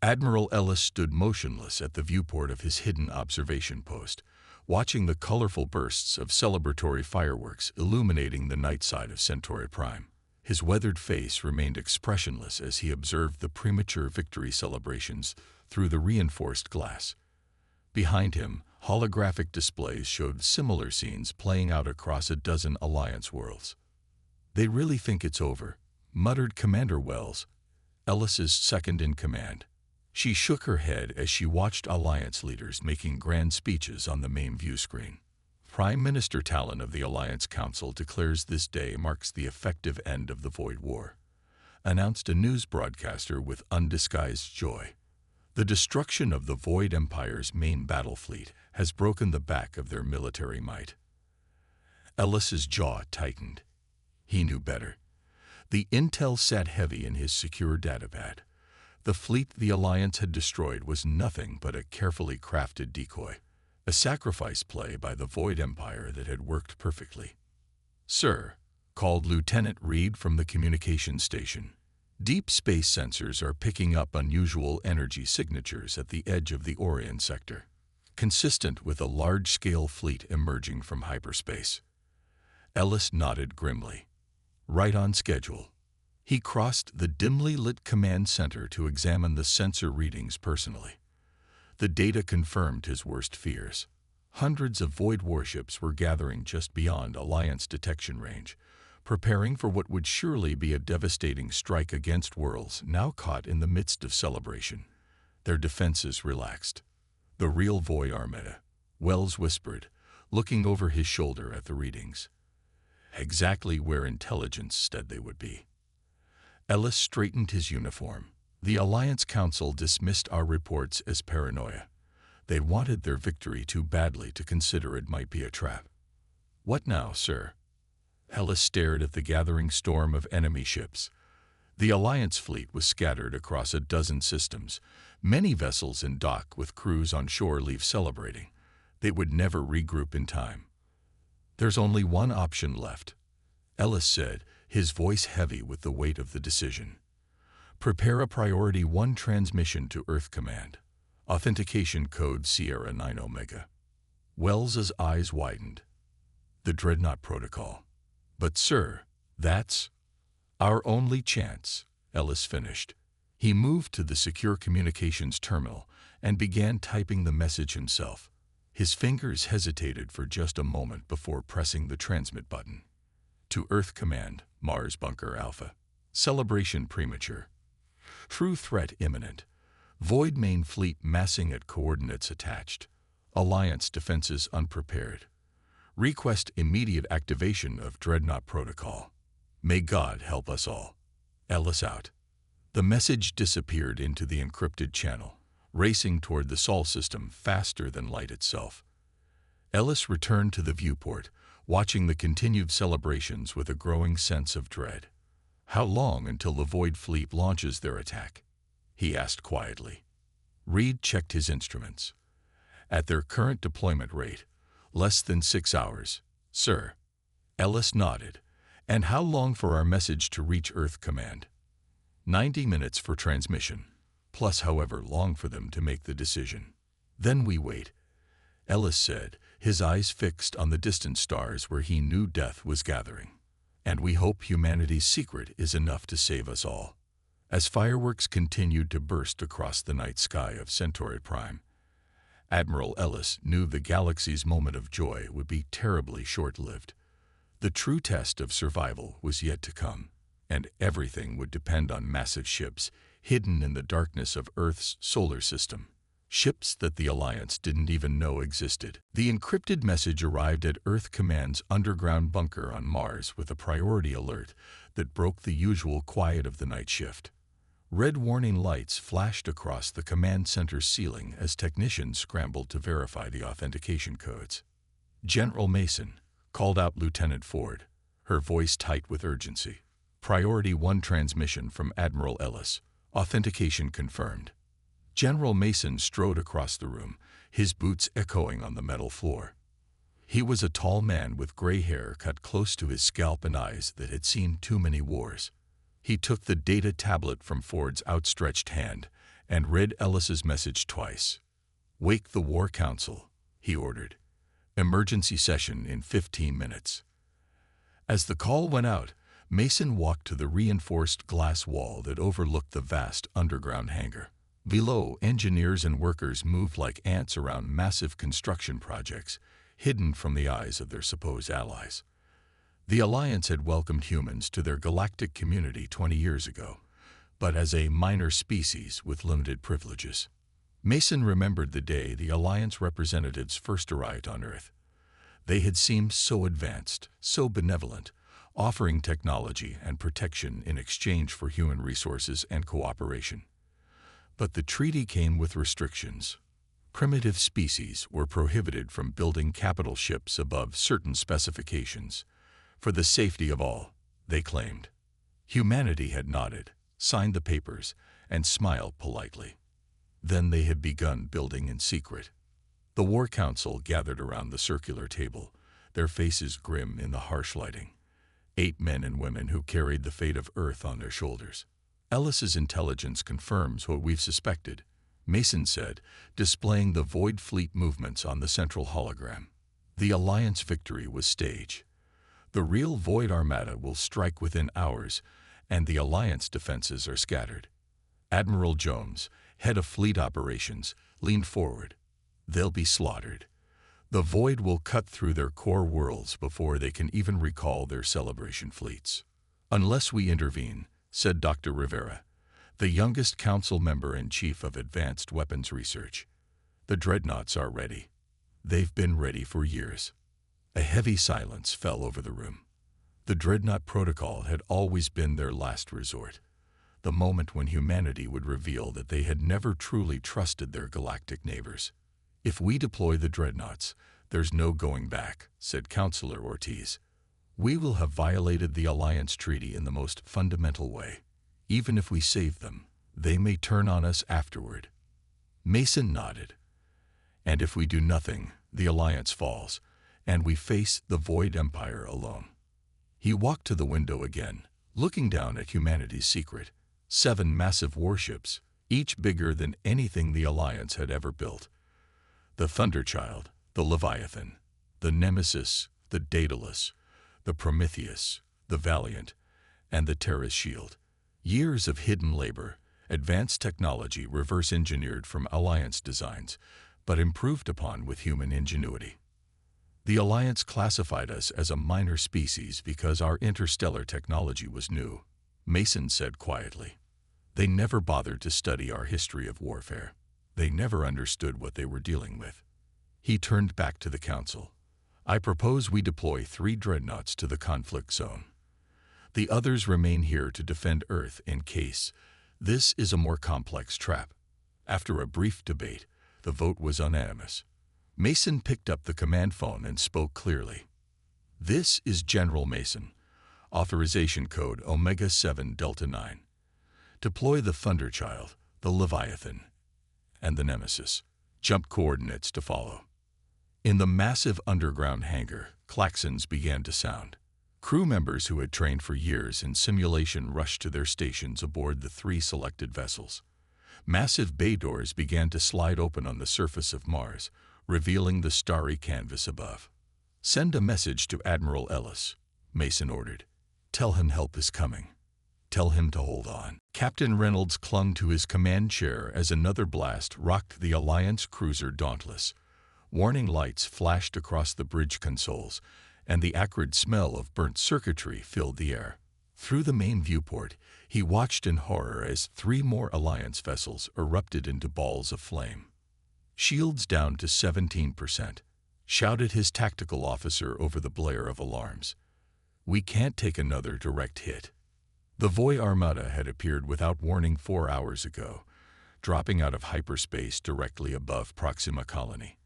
Admiral Ellis stood motionless at the viewport of his hidden observation post, watching the colorful bursts of celebratory fireworks illuminating the night side of Centauri Prime. His weathered face remained expressionless as he observed the premature victory celebrations through the reinforced glass. Behind him, holographic displays showed similar scenes playing out across a dozen Alliance worlds. "They really think it's over," muttered Commander Wells, Ellis's second-in-command. She shook her head as she watched Alliance leaders making grand speeches on the main view screen. Prime Minister Talon of the Alliance Council declares this day marks the effective end of the Void War, announced a news broadcaster with undisguised joy. The destruction of the Void Empire's main battle fleet has broken the back of their military might. Ellis's jaw tightened. He knew better. The intel sat heavy in his secure datapad. The fleet the Alliance had destroyed was nothing but a carefully crafted decoy, a sacrifice play by the Void Empire that had worked perfectly. "Sir," called Lieutenant Reed from the communications station, "deep space sensors are picking up unusual energy signatures at the edge of the Orion sector, consistent with a large-scale fleet emerging from hyperspace." Ellis nodded grimly. Right on schedule. He crossed the dimly lit command center to examine the sensor readings personally. The data confirmed his worst fears. Hundreds of Void warships were gathering just beyond Alliance detection range, preparing for what would surely be a devastating strike against worlds now caught in the midst of celebration. Their defenses relaxed. "The real Void Armada," Wells whispered, looking over his shoulder at the readings. "Exactly where intelligence said they would be." Ellis straightened his uniform. "The Alliance Council dismissed our reports as paranoia. They wanted their victory too badly to consider it might be a trap." "What now, sir?" Ellis stared at the gathering storm of enemy ships. The Alliance fleet was scattered across a dozen systems. Many vessels in dock with crews on shore leave celebrating. They would never regroup in time. "There's only one option left," Ellis said, his voice heavy with the weight of the decision. "Prepare a Priority 1 transmission to Earth Command. Authentication code Sierra 9 Omega." Wells's eyes widened. "The Dreadnought Protocol." "But sir, that's..." "Our only chance," Ellis finished. He moved to the secure communications terminal and began typing the message himself. His fingers hesitated for just a moment before pressing the transmit button. "To Earth Command, Mars Bunker Alpha. Celebration premature. True threat imminent. Void main fleet massing at coordinates attached. Alliance defenses unprepared. Request immediate activation of Dreadnought Protocol. May God help us all." Ellis out. The message disappeared into the encrypted channel, racing toward the Sol system faster than light itself. Ellis returned to the viewport, watching the continued celebrations with a growing sense of dread. "How long until the Void fleet launches their attack?" he asked quietly. Reed checked his instruments. "At their current deployment rate, less than 6 hours, sir." Ellis nodded. "And how long for our message to reach Earth Command?" 90 minutes for transmission, plus however long for them to make the decision. "Then we wait," Ellis said, his eyes fixed on the distant stars where he knew death was gathering. "And we hope humanity's secret is enough to save us all." As fireworks continued to burst across the night sky of Centauri Prime, Admiral Ellis knew the galaxy's moment of joy would be terribly short-lived. The true test of survival was yet to come, and everything would depend on massive ships hidden in the darkness of Earth's solar system. Ships that the Alliance didn't even know existed. The encrypted message arrived at Earth Command's underground bunker on Mars with a priority alert that broke the usual quiet of the night shift. Red warning lights flashed across the command center's ceiling as technicians scrambled to verify the authentication codes. "General Mason," called out Lieutenant Ford, her voice tight with urgency. "Priority 1 transmission from Admiral Ellis. Authentication confirmed." General Mason strode across the room, his boots echoing on the metal floor. He was a tall man with gray hair cut close to his scalp and eyes that had seen too many wars. He took the data tablet from Ford's outstretched hand and read Ellis's message twice. "Wake the War Council," he ordered. "Emergency session in 15 minutes." As the call went out, Mason walked to the reinforced glass wall that overlooked the vast underground hangar. Below, engineers and workers moved like ants around massive construction projects, hidden from the eyes of their supposed allies. The Alliance had welcomed humans to their galactic community 20 years ago, but as a minor species with limited privileges. Mason remembered the day the Alliance representatives first arrived on Earth. They had seemed so advanced, so benevolent, offering technology and protection in exchange for human resources and cooperation. But the treaty came with restrictions. Primitive species were prohibited from building capital ships above certain specifications, for the safety of all, they claimed. Humanity had nodded, signed the papers, and smiled politely. Then they had begun building in secret. The War Council gathered around the circular table, their faces grim in the harsh lighting. 8 men and women who carried the fate of Earth on their shoulders. "Ellis's intelligence confirms what we've suspected," Mason said, displaying the Void Fleet movements on the central hologram. "The Alliance victory was staged. The real Void Armada will strike within hours, and the Alliance defenses are scattered." Admiral Jones, head of fleet operations, leaned forward. "They'll be slaughtered. The Void will cut through their core worlds before they can even recall their celebration fleets." "Unless we intervene," said Dr. Rivera, the youngest council member and chief of advanced weapons research. "The Dreadnoughts are ready. They've been ready for years." A heavy silence fell over the room. The Dreadnought Protocol had always been their last resort, the moment when humanity would reveal that they had never truly trusted their galactic neighbors. "If we deploy the Dreadnoughts, there's no going back," said Councillor Ortiz. "We will have violated the Alliance Treaty in the most fundamental way. Even if we save them, they may turn on us afterward." Mason nodded. "And if we do nothing, the Alliance falls, and we face the Void Empire alone." He walked to the window again, looking down at humanity's secret. 7 massive warships, each bigger than anything the Alliance had ever built. The Thunderchild, the Leviathan, the Nemesis, the Daedalus, the Prometheus, the Valiant, and the Terra's Shield. Years of hidden labor, advanced technology reverse-engineered from Alliance designs, but improved upon with human ingenuity. The Alliance classified us as a minor species because our interstellar technology was new, Mason said quietly. They never bothered to study our history of warfare. They never understood what they were dealing with. He turned back to the council. "I propose we deploy 3 Dreadnoughts to the conflict zone. The others remain here to defend Earth in case this is a more complex trap." After a brief debate, the vote was unanimous. Mason picked up the command phone and spoke clearly. "This is General Mason. Authorization code Omega 7 Delta 9. Deploy the Thunderchild, the Leviathan, and the Nemesis. Jump coordinates to follow." In the massive underground hangar, klaxons began to sound. Crew members who had trained for years in simulation rushed to their stations aboard the 3 selected vessels. Massive bay doors began to slide open on the surface of Mars, revealing the starry canvas above. "Send a message to Admiral Ellis," Mason ordered. "Tell him help is coming. Tell him to hold on." Captain Reynolds clung to his command chair as another blast rocked the Alliance cruiser Dauntless. Warning lights flashed across the bridge consoles, and the acrid smell of burnt circuitry filled the air. Through the main viewport, he watched in horror as 3 more Alliance vessels erupted into balls of flame. "Shields down to 17%, shouted his tactical officer over the blare of alarms. "We can't take another direct hit." The Void Armada had appeared without warning 4 hours ago, dropping out of hyperspace directly above Proxima Colony.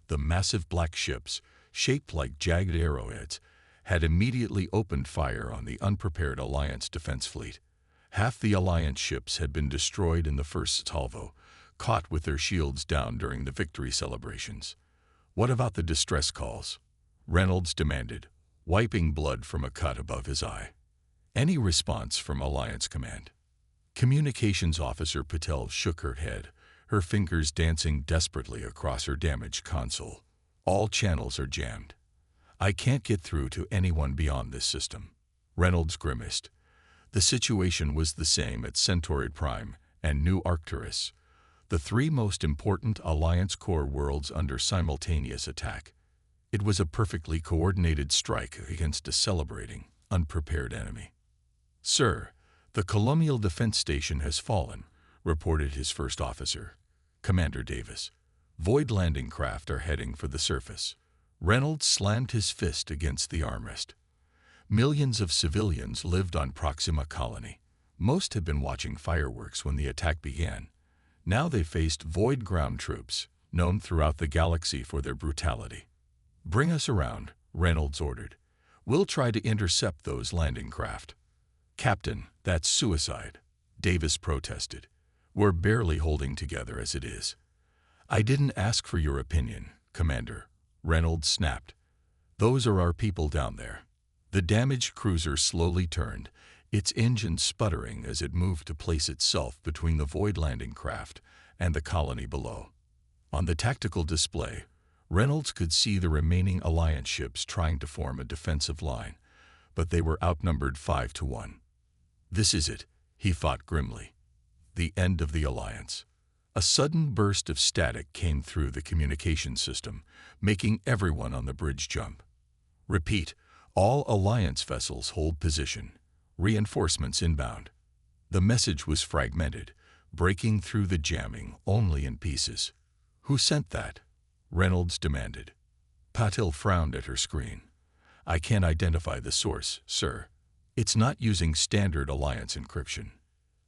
The massive black ships, shaped like jagged arrowheads, had immediately opened fire on the unprepared Alliance defense fleet. Half the Alliance ships had been destroyed in the first salvo, caught with their shields down during the victory celebrations. "What about the distress calls?" Reynolds demanded, wiping blood from a cut above his eye. "Any response from Alliance Command?" Communications Officer Patel shook her head, her fingers dancing desperately across her damaged console. All channels are jammed. I can't get through to anyone beyond this system. Reynolds grimaced. The situation was the same at Centauri Prime and New Arcturus, the three most important Alliance core worlds under simultaneous attack. It was a perfectly coordinated strike against a celebrating, unprepared enemy. "Sir, the Colonial Defense Station has fallen," reported his first officer, Commander Davis. "Void landing craft are heading for the surface." Reynolds slammed his fist against the armrest. Millions of civilians lived on Proxima Colony. Most had been watching fireworks when the attack began. Now they faced Void ground troops, known throughout the galaxy for their brutality. "Bring us around," Reynolds ordered. "We'll try to intercept those landing craft." "Captain, that's suicide," Davis protested. "We're barely holding together as it is." "I didn't ask for your opinion, Commander," Reynolds snapped. "Those are our people down there." The damaged cruiser slowly turned, its engine sputtering as it moved to place itself between the Void landing craft and the colony below. On the tactical display, Reynolds could see the remaining Alliance ships trying to form a defensive line, but they were outnumbered 5-1. "This is it," he thought grimly. "The end of the Alliance." A sudden burst of static came through the communication system, making everyone on the bridge jump. "Repeat, all Alliance vessels hold position. Reinforcements inbound." The message was fragmented, breaking through the jamming only in pieces. "Who sent that?" Reynolds demanded. Patil frowned at her screen. "I can't identify the source, sir. It's not using standard Alliance encryption."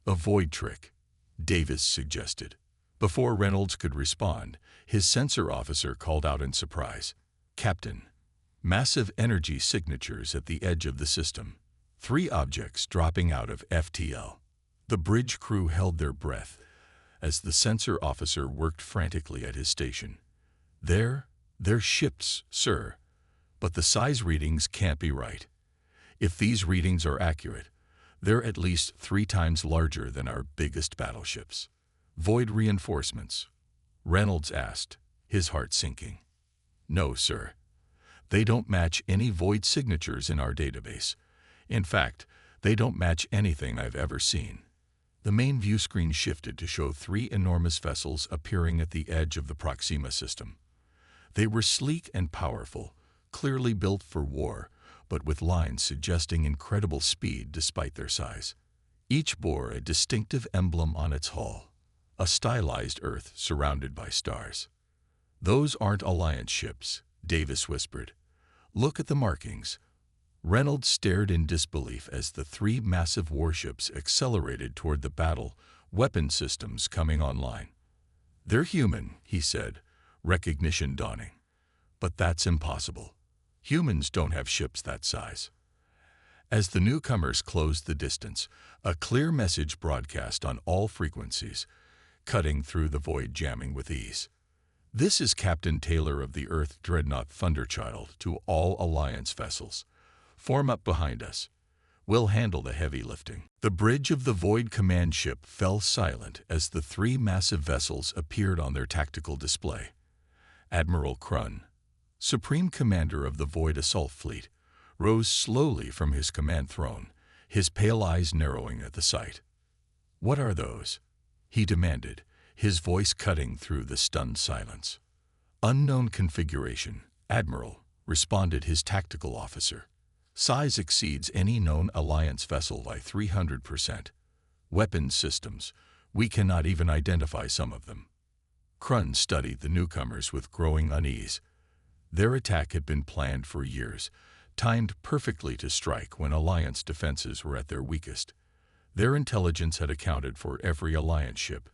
"A void trick," Davis suggested. Before Reynolds could respond, his sensor officer called out in surprise. "Captain, massive energy signatures at the edge of the system. 3 objects dropping out of FTL." The bridge crew held their breath as the sensor officer worked frantically at his station. They're ships, sir, but the size readings can't be right. If these readings are accurate, they're at least 3 times larger than our biggest battleships." "Void reinforcements?" Reynolds asked, his heart sinking. "No, sir. They don't match any Void signatures in our database. In fact, they don't match anything I've ever seen." The main view screen shifted to show 3 enormous vessels appearing at the edge of the Proxima system. They were sleek and powerful, clearly built for war, but with lines suggesting incredible speed despite their size. Each bore a distinctive emblem on its hull, a stylized Earth surrounded by stars. "Those aren't Alliance ships," Davis whispered. "Look at the markings." Reynolds stared in disbelief as the 3 massive warships accelerated toward the battle, weapon systems coming online. "They're human," he said, recognition dawning. "But that's impossible. Humans don't have ships that size." As the newcomers closed the distance, a clear message broadcast on all frequencies, cutting through the void jamming with ease. "This is Captain Taylor of the Earth Dreadnought Thunderchild to all Alliance vessels. Form up behind us. We'll handle the heavy lifting." The bridge of the Void command ship fell silent as the 3 massive vessels appeared on their tactical display. Admiral Crunn, Supreme Commander of the Void Assault Fleet, rose slowly from his command throne, his pale eyes narrowing at the sight. "What are those?" he demanded, his voice cutting through the stunned silence. "Unknown configuration, Admiral," responded his tactical officer. "Size exceeds any known Alliance vessel by 300%. Weapons systems, we cannot even identify some of them." Crunn studied the newcomers with growing unease. Their attack had been planned for years, timed perfectly to strike when Alliance defenses were at their weakest. Their intelligence had accounted for every Alliance ship,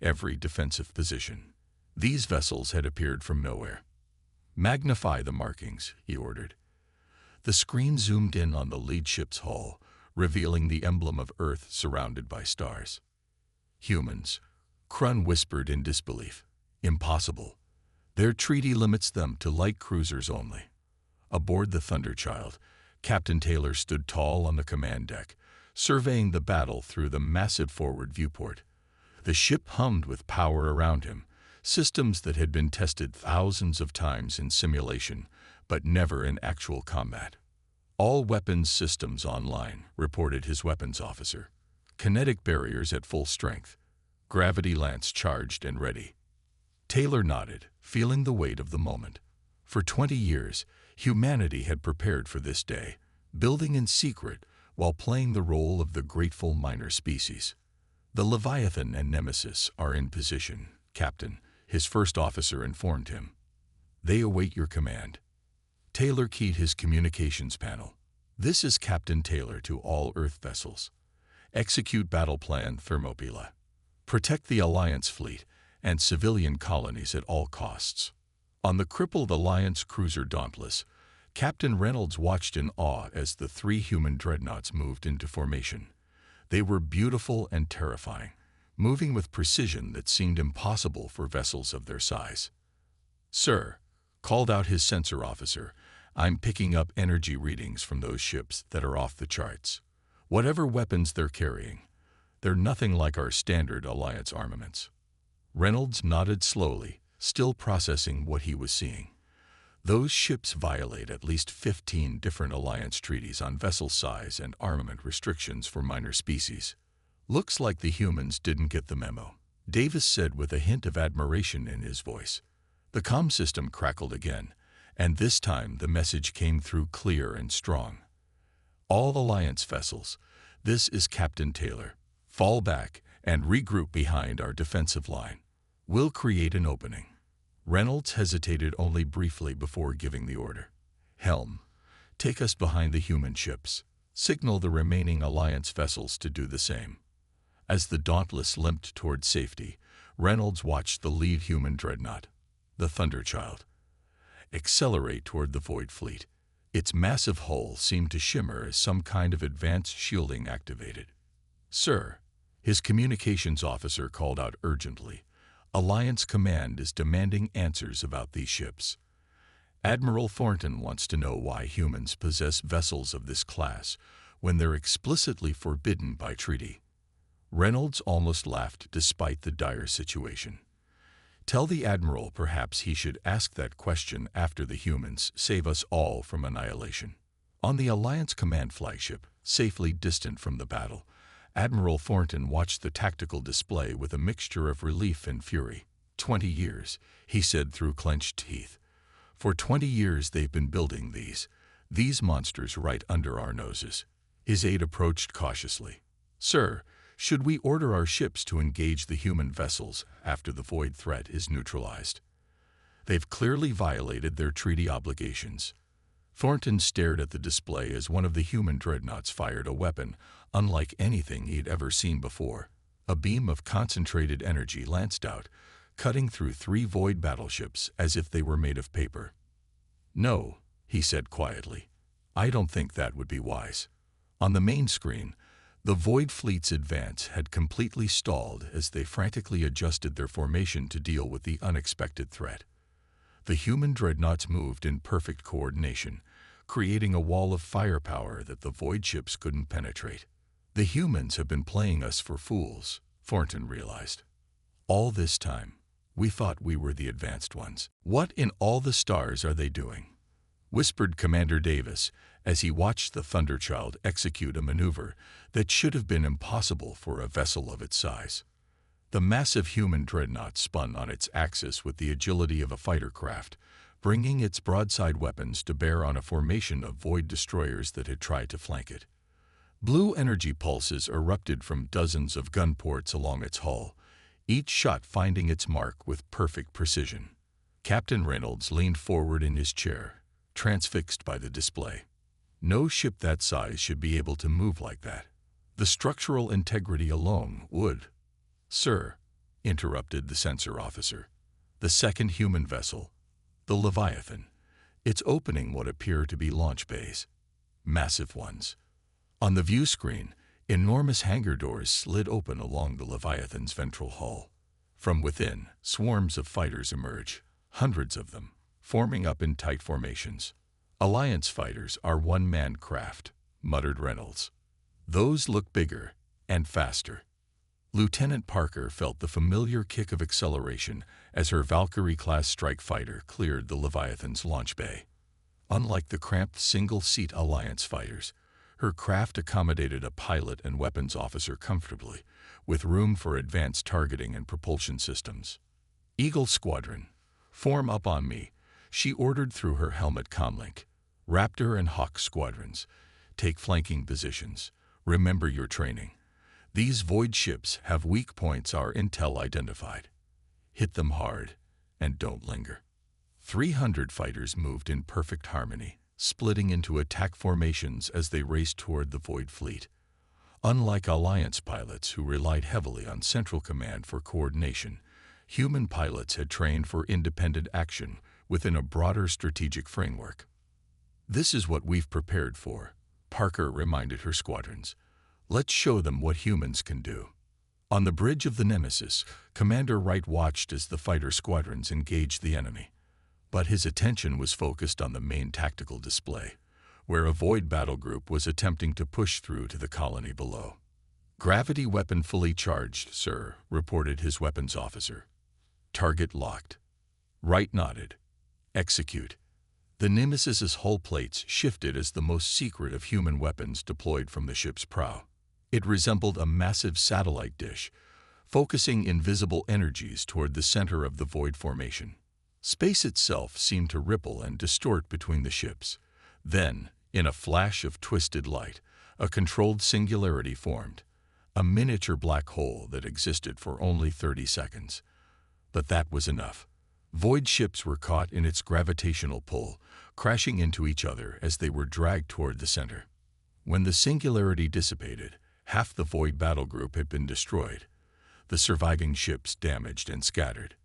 every defensive position. These vessels had appeared from nowhere. "Magnify the markings," he ordered. The screen zoomed in on the lead ship's hull, revealing the emblem of Earth surrounded by stars. "Humans," Crunn whispered in disbelief. "Impossible. Their treaty limits them to light cruisers only." Aboard the Thunderchild, Captain Taylor stood tall on the command deck, surveying the battle through the massive forward viewport. The ship hummed with power around him, systems that had been tested thousands of times in simulation, but never in actual combat. "All weapons systems online," reported his weapons officer. "Kinetic barriers at full strength. Gravity lance charged and ready." Taylor nodded, feeling the weight of the moment. For 20 years, humanity had prepared for this day, building in secret while playing the role of the grateful minor species. "The Leviathan and Nemesis are in position, Captain," his first officer informed him. "They await your command." Taylor keyed his communications panel. "This is Captain Taylor to all Earth vessels. Execute battle plan Thermopylae. Protect the Alliance fleet and civilian colonies at all costs." On the crippled Alliance cruiser Dauntless, Captain Reynolds watched in awe as the 3 human dreadnoughts moved into formation. They were beautiful and terrifying, moving with precision that seemed impossible for vessels of their size. "Sir," called out his sensor officer, "I'm picking up energy readings from those ships that are off the charts. Whatever weapons they're carrying, they're nothing like our standard Alliance armaments." Reynolds nodded slowly, still processing what he was seeing. Those ships violate at least 15 different Alliance treaties on vessel size and armament restrictions for minor species. "Looks like the humans didn't get the memo," Davis said with a hint of admiration in his voice. The comm system crackled again, and this time the message came through clear and strong. "All Alliance vessels, this is Captain Taylor. Fall back and regroup behind our defensive line. We'll create an opening." Reynolds hesitated only briefly before giving the order. "Helm, take us behind the human ships. Signal the remaining Alliance vessels to do the same." As the Dauntless limped toward safety, Reynolds watched the lead human dreadnought, the Thunderchild, accelerate toward the Void Fleet. Its massive hull seemed to shimmer as some kind of advanced shielding activated. "Sir," his communications officer called out urgently, "Alliance Command is demanding answers about these ships. Admiral Thornton wants to know why humans possess vessels of this class when they're explicitly forbidden by treaty." Reynolds almost laughed despite the dire situation. "Tell the Admiral perhaps he should ask that question after the humans save us all from annihilation." On the Alliance Command flagship, safely distant from the battle, Admiral Thornton watched the tactical display with a mixture of relief and fury. 20 years, he said through clenched teeth. "For 20 years they've been building these monsters right under our noses." His aide approached cautiously. "Sir, should we order our ships to engage the human vessels after the Void threat is neutralized? They've clearly violated their treaty obligations." Thornton stared at the display as one of the human dreadnoughts fired a weapon unlike anything he'd ever seen before. A beam of concentrated energy lanced out, cutting through 3 Void battleships as if they were made of paper. "No," he said quietly. "I don't think that would be wise." On the main screen, the Void fleet's advance had completely stalled as they frantically adjusted their formation to deal with the unexpected threat. The human dreadnoughts moved in perfect coordination, creating a wall of firepower that the Void ships couldn't penetrate. "The humans have been playing us for fools," Thornton realized. "All this time, we thought we were the advanced ones. What in all the stars are they doing?" whispered Commander Davis as he watched the Thunderchild execute a maneuver that should have been impossible for a vessel of its size. The massive human dreadnought spun on its axis with the agility of a fighter craft, bringing its broadside weapons to bear on a formation of Void destroyers that had tried to flank it. Blue energy pulses erupted from dozens of gun ports along its hull, each shot finding its mark with perfect precision. Captain Reynolds leaned forward in his chair, transfixed by the display. No ship that size should be able to move like that. The structural integrity alone would. "Sir," interrupted the sensor officer, "the second human vessel, the Leviathan, it's opening what appear to be launch bays. Massive ones." On the view screen, enormous hangar doors slid open along the Leviathan's ventral hull. From within, swarms of fighters emerge, hundreds of them, forming up in tight formations. "Alliance fighters are one-man craft," muttered Reynolds. Those look bigger and faster. Lieutenant Parker felt the familiar kick of acceleration as her Valkyrie-class strike fighter cleared the Leviathan's launch bay. Unlike the cramped single-seat Alliance fighters, her craft accommodated a pilot and weapons officer comfortably, with room for advanced targeting and propulsion systems. "Eagle Squadron, form up on me," she ordered through her helmet comlink. "Raptor and Hawk Squadrons, take flanking positions. Remember your training. These void ships have weak points our intel identified. Hit them hard, and don't linger." 300 fighters moved in perfect harmony, splitting into attack formations as they raced toward the Void Fleet. Unlike Alliance pilots who relied heavily on Central Command for coordination, human pilots had trained for independent action within a broader strategic framework. "This is what we've prepared for," Parker reminded her squadrons. "Let's show them what humans can do." On the bridge of the Nemesis, Commander Wright watched as the fighter squadrons engaged the enemy. But his attention was focused on the main tactical display, where a Void battle group was attempting to push through to the colony below. "Gravity weapon fully charged, sir," reported his weapons officer. "Target locked." Wright nodded. "Execute." The Nemesis's hull plates shifted as the most secret of human weapons deployed from the ship's prow. It resembled a massive satellite dish, focusing invisible energies toward the center of the Void formation. Space itself seemed to ripple and distort between the ships. Then, in a flash of twisted light, a controlled singularity formed, a miniature black hole that existed for only 30 seconds. But that was enough. Void ships were caught in its gravitational pull, crashing into each other as they were dragged toward the center. When the singularity dissipated, half the Void battle group had been destroyed, the surviving ships damaged and scattered.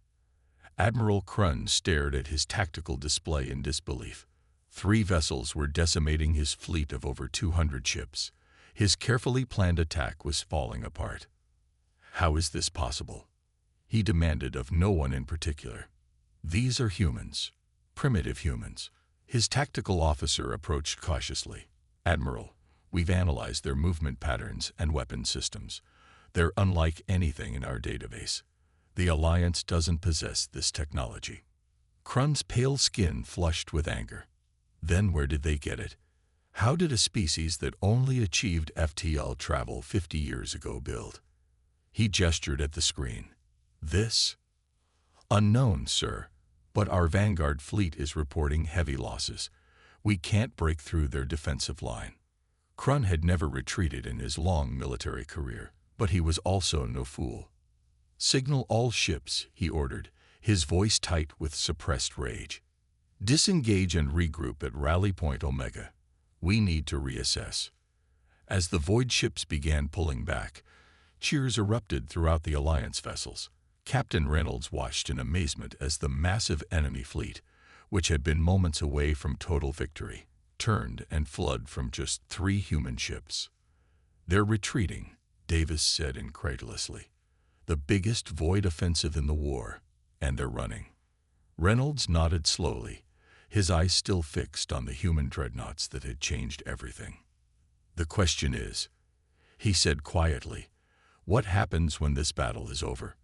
Admiral Crun stared at his tactical display in disbelief. 3 vessels were decimating his fleet of over 200 ships. His carefully planned attack was falling apart. "How is this possible?" he demanded of no one in particular. "These are humans, primitive humans." His tactical officer approached cautiously. "Admiral, we've analyzed their movement patterns and weapon systems. They're unlike anything in our database. The Alliance doesn't possess this technology." Crun's pale skin flushed with anger. Then where did they get it? How did a species that only achieved FTL travel 50 years ago build? He gestured at the screen. "This?" "Unknown, sir, but our Vanguard fleet is reporting heavy losses. We can't break through their defensive line." Crun had never retreated in his long military career, but he was also no fool. "Signal all ships," he ordered, his voice tight with suppressed rage. "Disengage and regroup at Rally Point Omega. We need to reassess." As the Void ships began pulling back, cheers erupted throughout the Alliance vessels. Captain Reynolds watched in amazement as the massive enemy fleet, which had been moments away from total victory, turned and fled from just 3 human ships. "They're retreating," Davis said incredulously. "The biggest Void offensive in the war, and they're running." Reynolds nodded slowly, his eyes still fixed on the human dreadnoughts that had changed everything. "The question is," he said quietly, "what happens when this battle is over?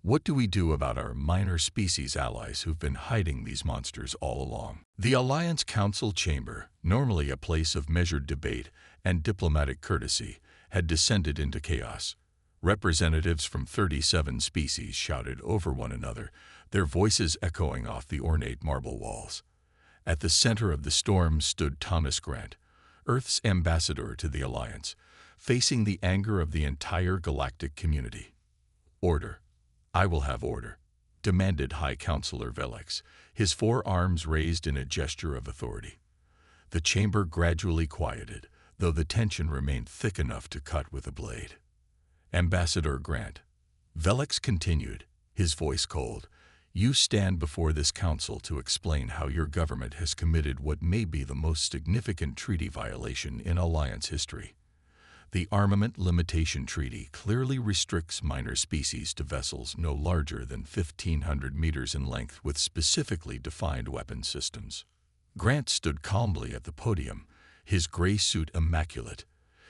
What do we do about our minor species allies who've been hiding these monsters all along?" The Alliance Council chamber, normally a place of measured debate and diplomatic courtesy, had descended into chaos. Representatives from 37 species shouted over one another, their voices echoing off the ornate marble walls. At the center of the storm stood Thomas Grant, Earth's ambassador to the Alliance, facing the anger of the entire galactic community. "Order. I will have order," demanded High Counselor Velix, his 4 arms raised in a gesture of authority. The chamber gradually quieted, though the tension remained thick enough to cut with a blade. "Ambassador Grant," Velix continued, his voice cold, "you stand before this council to explain how your government has committed what may be the most significant treaty violation in Alliance history. The Armament Limitation Treaty clearly restricts minor species to vessels no larger than 1,500 meters in length with specifically defined weapon systems." Grant stood calmly at the podium, his gray suit immaculate,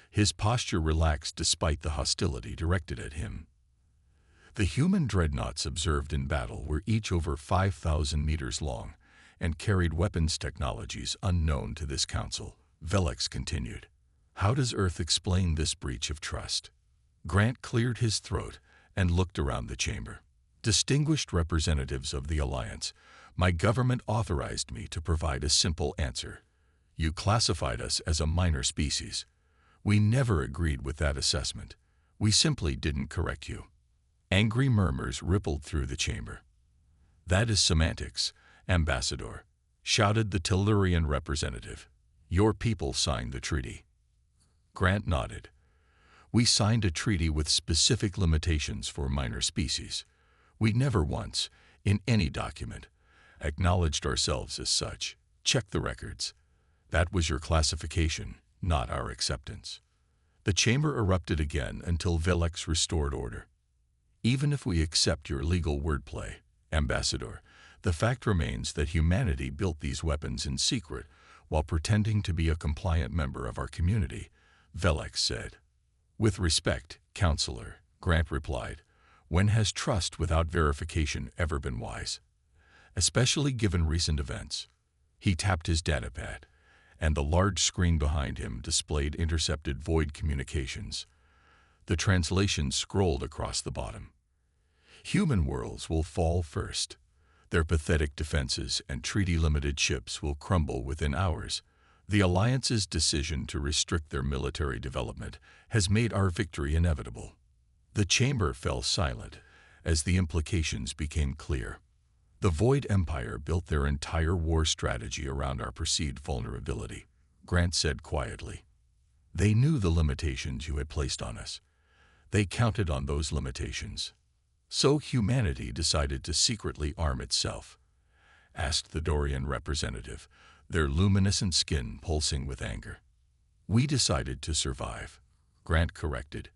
His posture relaxed despite the hostility directed at him. The human dreadnoughts observed in battle were each over 5,000 meters long and carried weapons technologies unknown to this council. Velix continued. How does Earth explain this breach of trust? Grant cleared his throat and looked around the chamber. Distinguished representatives of the Alliance, my government authorized me to provide a simple answer. You classified us as a minor species. We never agreed with that assessment. We simply didn't correct you. Angry murmurs rippled through the chamber. That is semantics, Ambassador, shouted the Tellurian representative. Your people signed the treaty. Grant nodded. We signed a treaty with specific limitations for minor species. We never once, in any document, acknowledged ourselves as such. Check the records. That was your classification, not our acceptance. The chamber erupted again until Velix restored order. Even if we accept your legal wordplay, Ambassador, the fact remains that humanity built these weapons in secret while pretending to be a compliant member of our community, Velix said. With respect, Counselor, Grant replied, when has trust without verification ever been wise? Especially given recent events. He tapped his datapad, and the large screen behind him displayed intercepted void communications. The translation scrolled across the bottom. Human worlds will fall first. Their pathetic defenses and treaty-limited ships will crumble within hours. The Alliance's decision to restrict their military development has made our victory inevitable. The chamber fell silent as the implications became clear. The Void Empire built their entire war strategy around our perceived vulnerability, Grant said quietly. They knew the limitations you had placed on us. They counted on those limitations. So humanity decided to secretly arm itself, asked the Dorian representative, their luminescent skin pulsing with anger. We decided to survive, Grant corrected.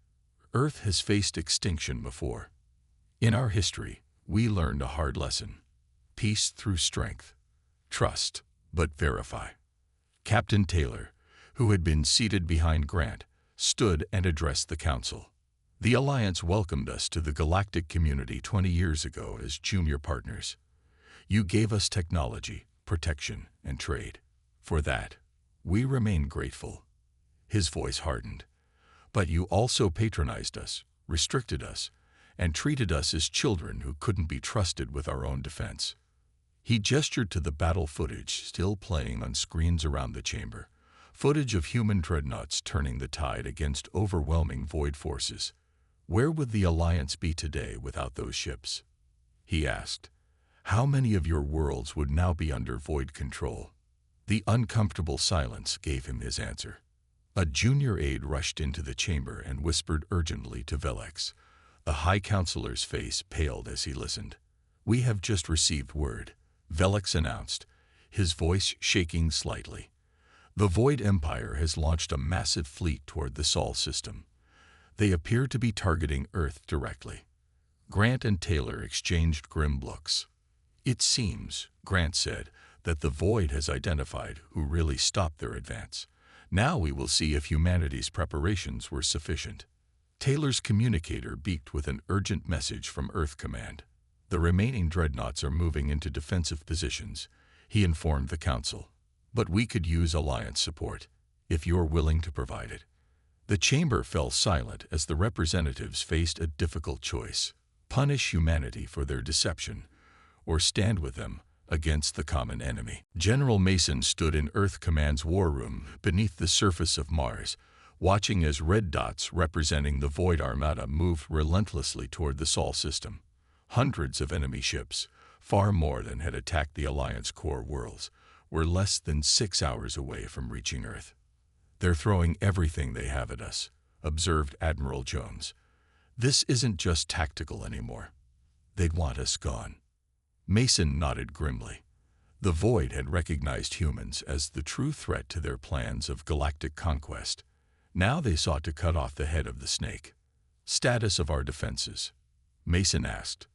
Earth has faced extinction before. In our history, we learned a hard lesson. Peace through strength. Trust, but verify. Captain Taylor, who had been seated behind Grant, stood and addressed the council. The Alliance welcomed us to the galactic community 20 years ago as junior partners. You gave us technology, protection, and trade. For that, we remain grateful. His voice hardened. But you also patronized us, restricted us, and treated us as children who couldn't be trusted with our own defense. He gestured to the battle footage still playing on screens around the chamber, footage of human dreadnoughts turning the tide against overwhelming void forces. Where would the Alliance be today without those ships? He asked. How many of your worlds would now be under void control? The uncomfortable silence gave him his answer. A junior aide rushed into the chamber and whispered urgently to Velix. The High Counselor's face paled as he listened. We have just received word, Velix announced, his voice shaking slightly. The Void Empire has launched a massive fleet toward the Sol system. They appear to be targeting Earth directly. Grant and Taylor exchanged grim looks. It seems, Grant said, that the Void has identified who really stopped their advance. Now we will see if humanity's preparations were sufficient. Taylor's communicator beeped with an urgent message from Earth Command. The remaining dreadnoughts are moving into defensive positions, he informed the Council. But we could use Alliance support, if you're willing to provide it. The chamber fell silent as the representatives faced a difficult choice: punish humanity for their deception, or stand with them against the common enemy. General Mason stood in Earth Command's war room beneath the surface of Mars, watching as red dots representing the Void Armada moved relentlessly toward the Sol system. Hundreds of enemy ships, far more than had attacked the Alliance core worlds, were less than 6 hours away from reaching Earth. They're throwing everything they have at us, observed Admiral Jones. This isn't just tactical anymore. They'd want us gone. Mason nodded grimly. The Void had recognized humans as the true threat to their plans of galactic conquest. Now they sought to cut off the head of the snake. Status of our defenses, Mason asked.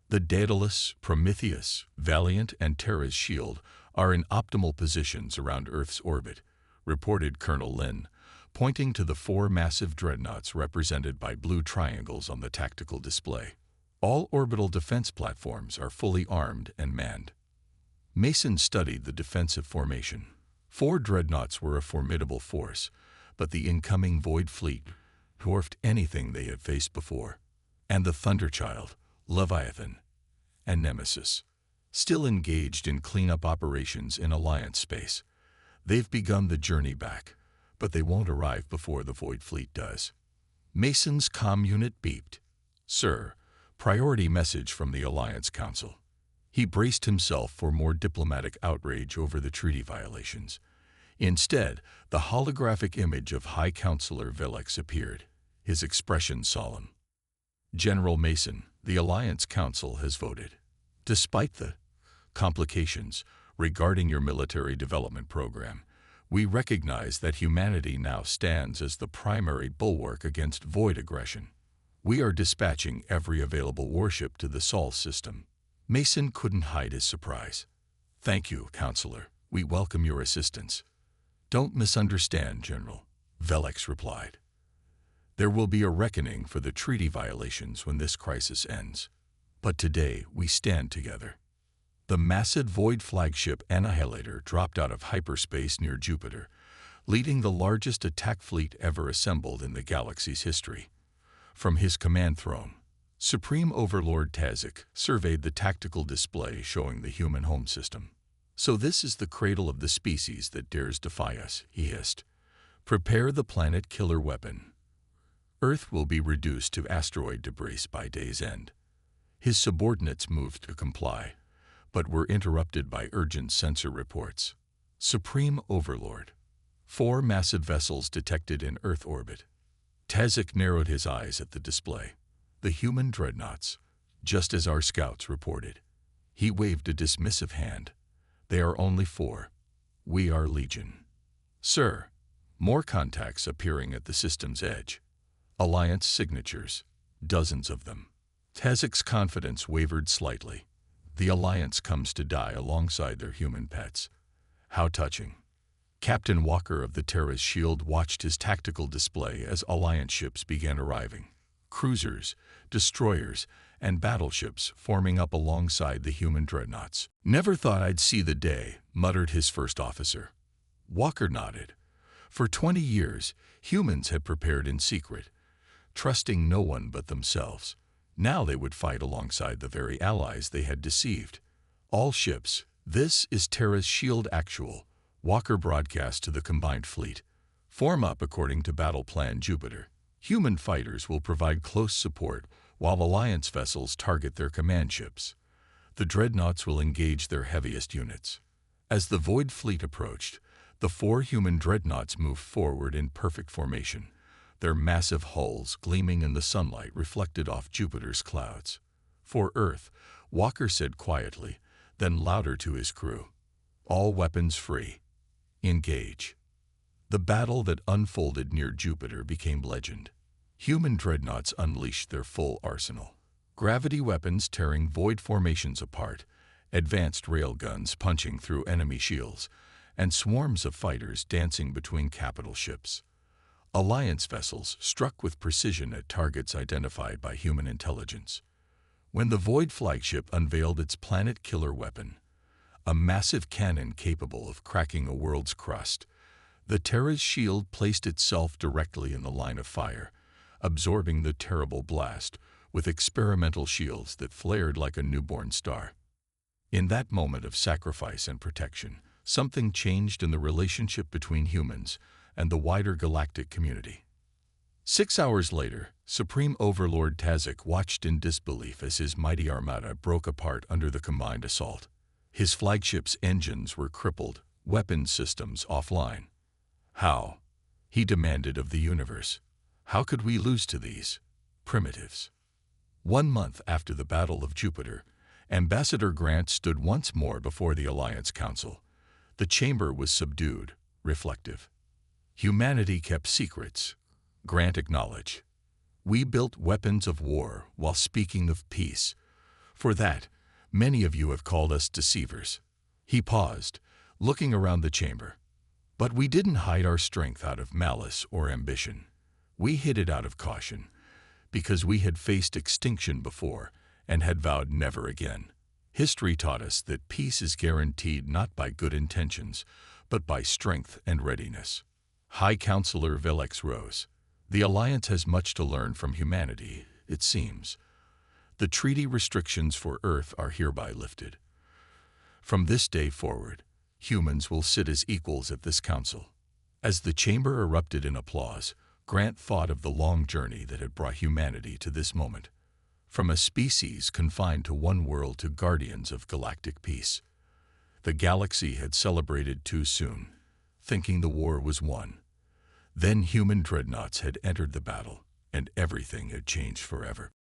The Daedalus, Prometheus, Valiant, and Terra's shield are in optimal positions around Earth's orbit, reported Colonel Lin, pointing to the 4 massive dreadnoughts represented by blue triangles on the tactical display. All orbital defense platforms are fully armed and manned. Mason studied the defensive formation. 4 dreadnoughts were a formidable force, but the incoming Void Fleet dwarfed anything they had faced before. And the Thunderchild, Leviathan, and Nemesis, still engaged in cleanup operations in Alliance space. They've begun the journey back, but they won't arrive before the Void Fleet does. Mason's comm unit beeped. "Sir, priority message from the Alliance Council." He braced himself for more diplomatic outrage over the treaty violations. Instead, the holographic image of High Counselor Velix appeared, his expression solemn. "General Mason, the Alliance Council has voted. Despite the complications regarding your military development program, we recognize that humanity now stands as the primary bulwark against void aggression. We are dispatching every available warship to the Sol system." Mason couldn't hide his surprise. "Thank you, Counselor. We welcome your assistance." "Don't misunderstand, General," Velix replied. "There will be a reckoning for the treaty violations when this crisis ends. But today we stand together." The massive Void flagship Annihilator dropped out of hyperspace near Jupiter, leading the largest attack fleet ever assembled in the galaxy's history. From his command throne, Supreme Overlord Tazik surveyed the tactical display showing the human home system. "So this is the cradle of the species that dares defy us," he hissed. "Prepare the planet killer weapon. Earth will be reduced to asteroid debris by day's end." His subordinates moved to comply, but were interrupted by urgent sensor reports. "Supreme Overlord, 4 massive vessels detected in Earth orbit." Tazik narrowed his eyes at the display. "The human dreadnoughts, just as our scouts reported." He waved a dismissive hand. "They are only 4. We are Legion." "Sir," more contacts appearing at the system's edge. "Alliance signatures, dozens of them." Tazik's confidence wavered slightly. The Alliance comes to die alongside their human pets. How touching. Captain Walker of the Terra's Shield watched his tactical display as Alliance ships began arriving. Cruisers, destroyers, and battleships forming up alongside the human dreadnoughts. "Never thought I'd see the day," muttered his first officer. Walker nodded. For 20 years, humans had prepared in secret, trusting no one but themselves. Now they would fight alongside the very allies they had deceived. "All ships, this is Terra's Shield Actual," Walker broadcast to the combined fleet. "Form up according to Battle Plan Jupiter. Human fighters will provide close support while Alliance vessels target their command ships. The dreadnoughts will engage their heaviest units." As the Void Fleet approached, the 4 human dreadnoughts moved forward in perfect formation, their massive hulls gleaming in the sunlight reflected off Jupiter's clouds. "For Earth," Walker said quietly, then louder to his crew. "All weapons free. Engage." The battle that unfolded near Jupiter became legend. Human dreadnoughts unleashed their full arsenal. Gravity weapons tearing void formations apart, advanced railguns punching through enemy shields, and swarms of fighters dancing between capital ships. Alliance vessels struck with precision at targets identified by human intelligence. When the Void flagship unveiled its planet killer weapon, a massive cannon capable of cracking a world's crust, the Terra's Shield placed itself directly in the line of fire, absorbing the terrible blast with experimental shields that flared like a newborn star. In that moment of sacrifice and protection, something changed in the relationship between humans and the wider galactic community. 6 hours later, Supreme Overlord Tazik watched in disbelief as his mighty armada broke apart under the combined assault. His flagship's engines were crippled, weapons systems offline. "How?" he demanded of the universe. "How could we lose to these primitives?" 1 month after the Battle of Jupiter, Ambassador Grant stood once more before the Alliance Council. The chamber was subdued, reflective. "Humanity kept secrets," Grant acknowledged. "We built weapons of war while speaking of peace. For that, many of you have called us deceivers." He paused, looking around the chamber. But we didn't hide our strength out of malice or ambition. We hid it out of caution, because we had faced extinction before and had vowed never again. History taught us that peace is guaranteed not by good intentions, but by strength and readiness. High Counselor Velex rose. The Alliance has much to learn from humanity, it seems. The treaty restrictions for Earth are hereby lifted. From this day forward, humans will sit as equals at this council. As the chamber erupted in applause, Grant thought of the long journey that had brought humanity to this moment. From a species confined to one world to guardians of galactic peace. The galaxy had celebrated too soon, thinking the war was won. Then human dreadnoughts had entered the battle, and everything had changed forever.